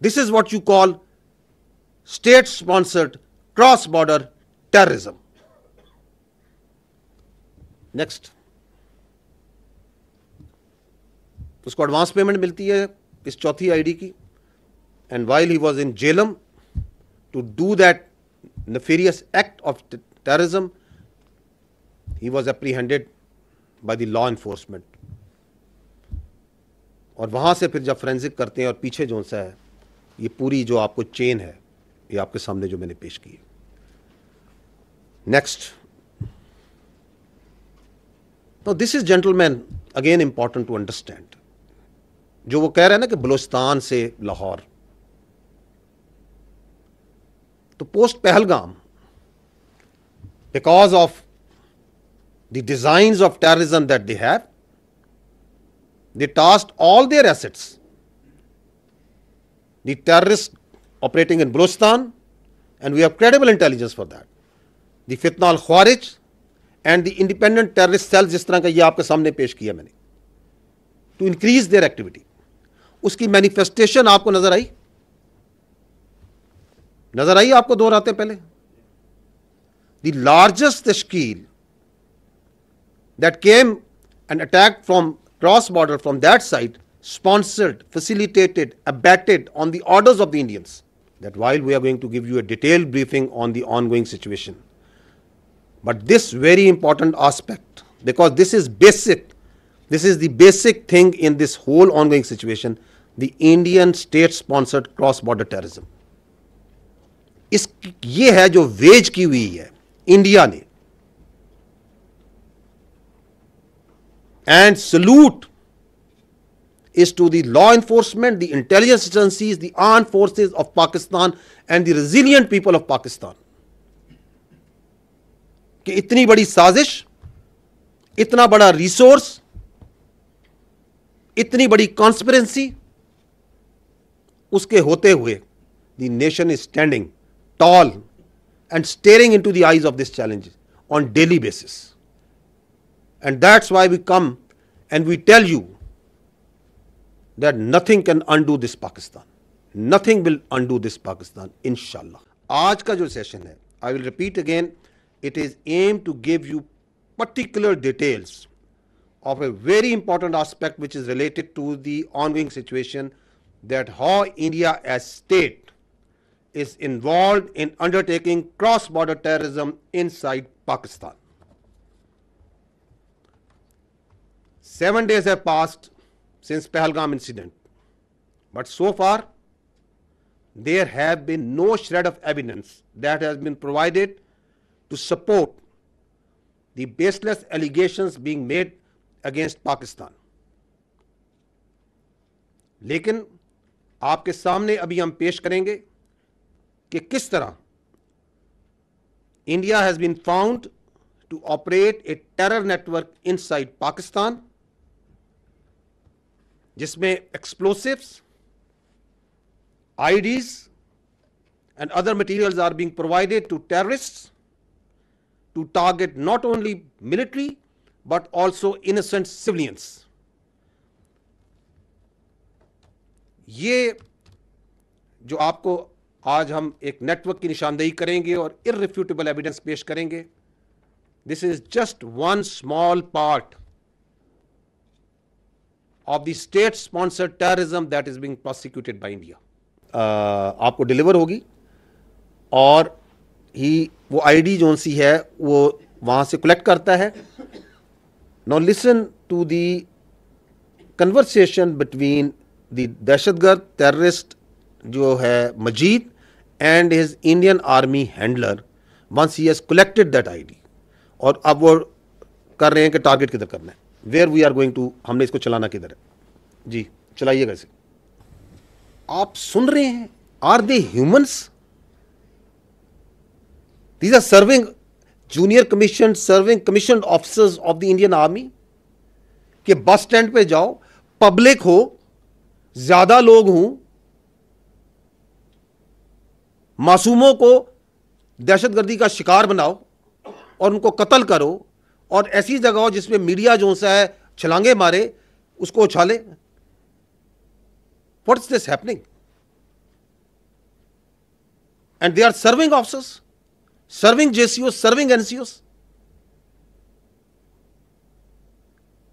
This is what you call state-sponsored cross-border terrorism. Next. उसको advance payment मिलती है इस चौथी आईडी की, and while he was in Jhelum to do that nefarious act of terrorism, he was apprehended by the law enforcement. और वहां से फिर जब फोरेंसिक करते हैं और पीछे जो सा है, ये पूरी जो आपको चेन है, ये आपके सामने जो मैंने पेश की है. नेक्स्ट. तो this is gentleman again important to understand. जो वो कह रहे हैं ना कि बलूचिस्तान से लाहौर, तो post Pahalgam, because of the designs of terrorism that they have, they tasked all their assets, the terrorists operating in Balochistan, and we have credible intelligence for that, the Fitna al-Khawarij and the independent terrorist cells, जिस तरह का ये आपके सामने पेश किया मैंने, to increase their activity. उसकी मैनिफेस्टेशन आपको नजर आई आपको दोहराते पहले. The largest तश्कील that came and attacked from cross-border from that side, sponsored, facilitated, abetted on the orders of the Indians. That while we are going to give you a detailed briefing on the ongoing situation, but this very important aspect, because this is basic, this is the basic thing in this whole ongoing situation, the Indian state-sponsored cross-border terrorism. ये है जो veg की हुई है India ने. And salute is to the law enforcement, the intelligence agencies, the armed forces of Pakistan and the resilient people of Pakistan. कि इतनी बड़ी साजिश, इतना बड़ा रिसोर्स, इतनी बड़ी कॉन्स्पिरेंसी, उसके होते हुए the nation is standing tall and staring into the eyes of this challenge on daily basis. And that's why we come and we tell you that nothing can undo this Pakistan. Nothing will undo this Pakistan, inshallah. आज का जो session है, I will repeat again, it is aimed to give you particular details of a very important aspect which is related to the ongoing situation, that how India as state is involved in undertaking cross-border terrorism inside Pakistan. 7 days have passed since Pahalgam incident, but so far there have been no shred of evidence that has been provided to support the baseless allegations being made against Pakistan. लेकिन आपके सामने अभी हम पेश करेंगे कि किस तरह India has been found to operate a terror network inside Pakistan, जिसमें explosives, IEDs and other materials are being provided to terrorists to target not only military but also innocent civilians. ये जो आपको आज हम एक नेटवर्क की निशानदेही करेंगे और irrefutable एविडेंस पेश करेंगे, this is just one small part of the state sponsored terrorism that is being prosecuted by India. आपको डिलीवर होगी और ही वो आईडी जोन सी है वो वहां से कलेक्ट करता है. Now listen to the conversation between the दहशतगर्द टेररिस्ट जो है Majid and his Indian army handler once he has collected that ID. और अब वो कर रहे हैं कि टारगेट किधर करना है, where we are going to, हमने इसको चलाना किधर है. जी चलाइएगा इसे. आप सुन रहे हैं, are they humans? These are serving junior commissioned, serving commissioned officers of the Indian Army. कि बस स्टैंड पे जाओ, पब्लिक हो, ज्यादा लोग हों, मासूमों को दहशतगर्दी का शिकार बनाओ और उनको कत्ल करो, और ऐसी जगह हो जिसमें मीडिया जो सा है छलांगे मारे, उसको उछाले. What's this happening? and they are serving officers, serving JCOs, serving NCOs.